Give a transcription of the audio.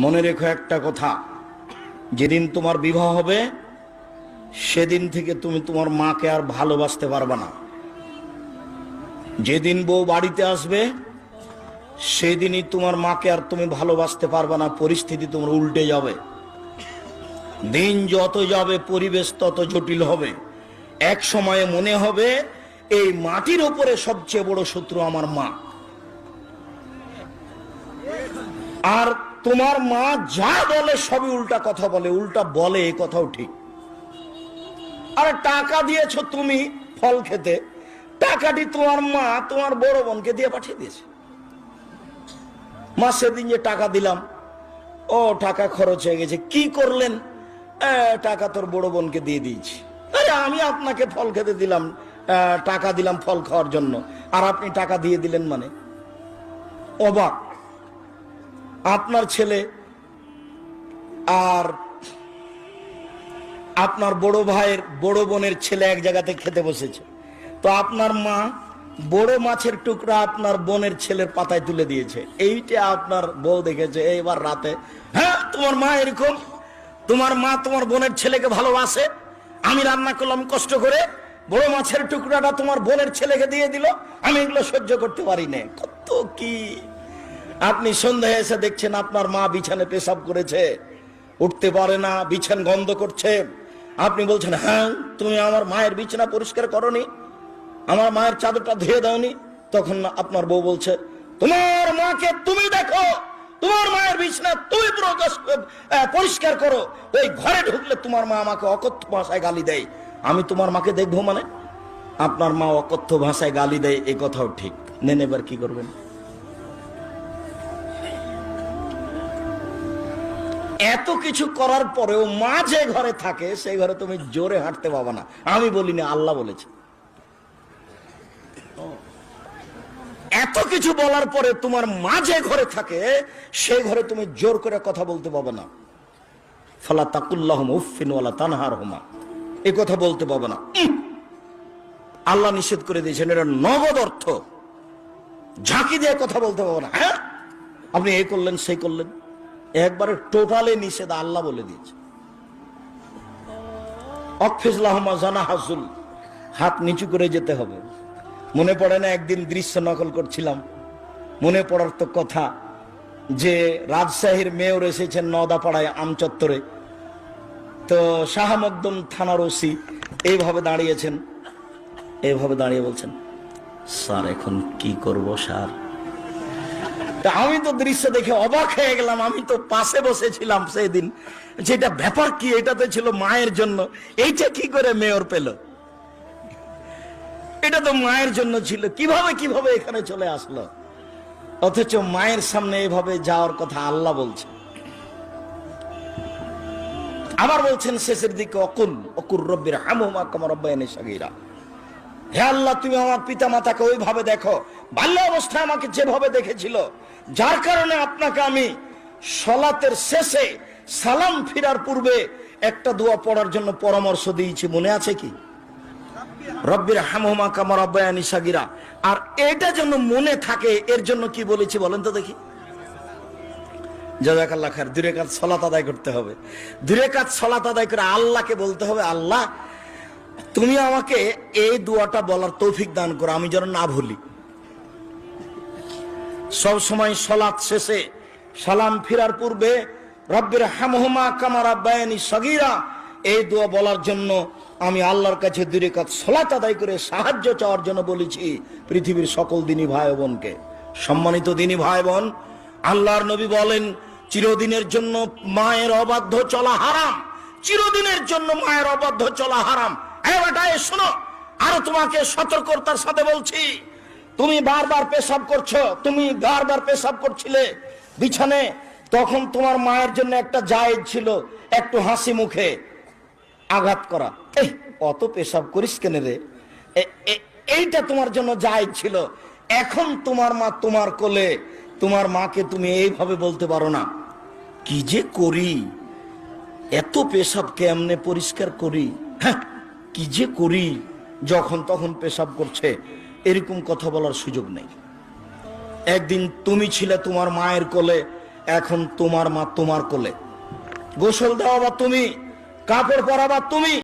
মনে রেখো একটা কথা, যেদিন তোমার বিবাহ হবে সেদিন থেকে তুমি তোমার মাকে আর ভালোবাসতে পারবে না। যেদিন বউ বাড়িতে আসবে সেদিনই তোমার মাকে আর তুমি ভালোবাসতে পারবে না। পরিস্থিতি তোমার উল্টে যাবে। দিন যত যাবে পরিবেশ তত জটিল হবে। এক সময়ে মনে হবে এই মাটির উপরে সবচেয়ে বড় শত্রু আমার মা। আর তোমার মা যা বলে সবই উল্টা কথা বলে, উল্টা বলে, এই কথাও ঠিক। আর টাকা দিয়েছো তুমি ফল খেতে, টাকাটি তোমার মা তোমার বড় বোনকে দিয়ে পাঠিয়ে দিয়েছে। মা সেদিন যে টাকা দিলাম, ও টাকা খরচ হয়ে গেছে, কি করলেন? টাকা তোর বড় বোনকে দিয়ে দিয়েছি। আরে আমি আপনাকে ফল খেতে দিলাম, টাকা দিলাম ফল খাওয়ার জন্য, আর আপনি টাকা দিয়ে দিলেন মানে? অবাক। আপনার ছেলে আর আপনার বড় ভাইয়ের বড় বোনের ছেলে এক জায়গাতে খেতে বসেছে, তো আপনার মা বড় মাছের টুকরা আপনার বোনের ছেলের পাতায় তুলে দিয়েছে। এইটা আপনার বউ দেখেছে। এইবার রাতে, হ্যাঁ তোমার মা এরকম, তোমার মা তোমার বোনের ছেলেকে ভালোবাসে, আমি রান্না করলাম কষ্ট করে, বড় মাছের টুকরাটা তোমার বোনের ছেলেকে দিয়ে দিল, আমি এগুলো সহ্য করতে পারি না। কত কি! আপনি সন্ধ্যায় এসে দেখছেন আপনার মা বিছানে পেশাব করেছে, উঠতে পারে না, বিছান গন্ধ করছে। আপনি বলছেন, হ্যাঁ তুমি আমার মায়ের বিছানা পরিষ্কার করনি, আমার মায়ের চাদরটা ধুয়ে দাওনি। তখন আপনার বউ বলছে, তোমার মাকে তুমি দেখো, তোমার মায়ের বিছানা তুমি পরিষ্কার করো। ওই ঘরে ঢুকলে তোমার মা আমাকে অকথ্য ভাষায় গালি দেয়, আমি তোমার মাকে দেখবো মানে? আপনার মা অকথ্য ভাষায় গালি দেয়, এই কথাও ঠিক। নেন এবার কি করবেন? এত কিছু করার পরেও মা যে ঘরে থাকে সেই ঘরে তুমি জোরে হাঁটতে পাবা না। আমি বলিনি, আল্লাহ বলেছে। এত কিছু বলার পরে তোমার মা যে ঘরে থাকে সেই ঘরে তুমি জোর করে কথা বলতে পাবে না। ফালা তাকুল্লাহুম উফফিন ওয়ালা তানহারহুমা, এই কথা বলতে পাবে না। আল্লাহ নিষেধ করে দিয়েছেন, এটা নগদ অর্থ। ঝাঁকি দিয়ে কথা বলতে পাবে না। হ্যাঁ আপনি এই করলেন সেই করলেন, একবারে টোটালে নিষেধ, আল্লাহ বলে দিয়েছে। অকফিজ লাহুমা জানাহাজুল, হাত নিচু করে যেতে হবে। মনে পড়ে না একদিন দৃশ্য নকল করছিলাম, মনে পড়ার তো কথা যে রাজশাহীর মেয়র এসেছেন নওদাপাড়ায় আমচত্বরে, তো শাহ মকদুম থানার ওসি এইভাবে দাঁড়িয়েছেন, এইভাবে দাঁড়িয়ে বলছেন, স্যার এখন কি করব স্যার? আমি তো দৃশ্য দেখে অবাক হয়ে গেলাম। আমি তো পাশে বসেছিলাম সেই দিন, যেটা ব্যাপার কি, এটা তো ছিল মায়ের জন্য, এইটা কি করে মেয়র পেল? এটা তো মায়ের জন্য ছিল, কিভাবে এখানে চলে আসলো? অথচ মায়ের সামনে এভাবে যাওয়ার কথা আল্লাহ বলছে। আবার বলছেন শেষের দিকে, অকুর রব্বির হামহুমা কামা রাব্বায়ানি সগীরা, হে আল্লাহ তুমি আমার পিতা মাতাকে ওইভাবে দেখো বাল্য অবস্থায় আমাকে যেভাবে দেখেছিল, যার কারণে আপনাকে আমি সলাতের শেষে সালাম ফিরার পূর্বে একটা দোয়া পড়ার জন্য পরামর্শ দিয়েছি, মনে আছে কি? রব্বির হামহুমা কামা রাব্বায়ানি সগীরা। আর এটা যেন মনে থাকে এর জন্য কি বলেছি বলেন তো দেখি? জাযাকাল্লাহ খায়ের। 2 রাকাত সালাত আদায় করতে হবে। 2 রাকাত সালাত আদায় করে আল্লাহকে বলতে হবে, আল্লাহ তুমি আমাকে এই দোয়াটা বলার তৌফিক দান করো, আমি যেন না ভুলি। সব সময় সালাত শেষে সালাম ফিরার পূর্বে রব্বির হামহুমা কামা রাব্বায়ানি সগীরা এই দোয়া বলার জন্য আমি আল্লাহর কাছে 2 রাকাত সালাত আদায় করে সাহায্য চাওয়ার জন্য বলেছি পৃথিবীর সকল দিনী ভাই বোনকে। সম্মানিত দিনী ভাই বোন, আল্লাহর নবী বলেন, চিরদিনের জন্য মায়ের অবাধ্য চলা হারাম, চিরদিনের জন্য মায়ের অবাধ্য চলা হারাম। শোনো, আরো তোমাকে সতর্কতার সাথে বলছি, তুমি বারবার পেশাব করছো, তুমি বারবার পেশাব করছিলে বিছানে, তখন তোমার মায়ের জন্য একটা জায়েজ ছিল একটু হাসি মুখে আঘাত করা। এই অত পেশাব করিস কেন রে, এইটা তোমার জন্য জায়েজ ছিল। এখন তোমার মা তোমার কোলে, তোমার মাকে তুমি এইভাবে বলতে পারো না, কি যে করি, এত পেশাব কেমনে পরিষ্কার করি, হ্যাঁ কি যে করি, যখন তখন পেশাব করছে, এরকম কথা বলার সুযোগ নেই। একদিন তুমি ছিলে তোমার মায়ের কোলে, এখন তোমার মা তোমার কোলে, গোসল দেওয়া বা তুমি, কাপড় পরাবা তুমি।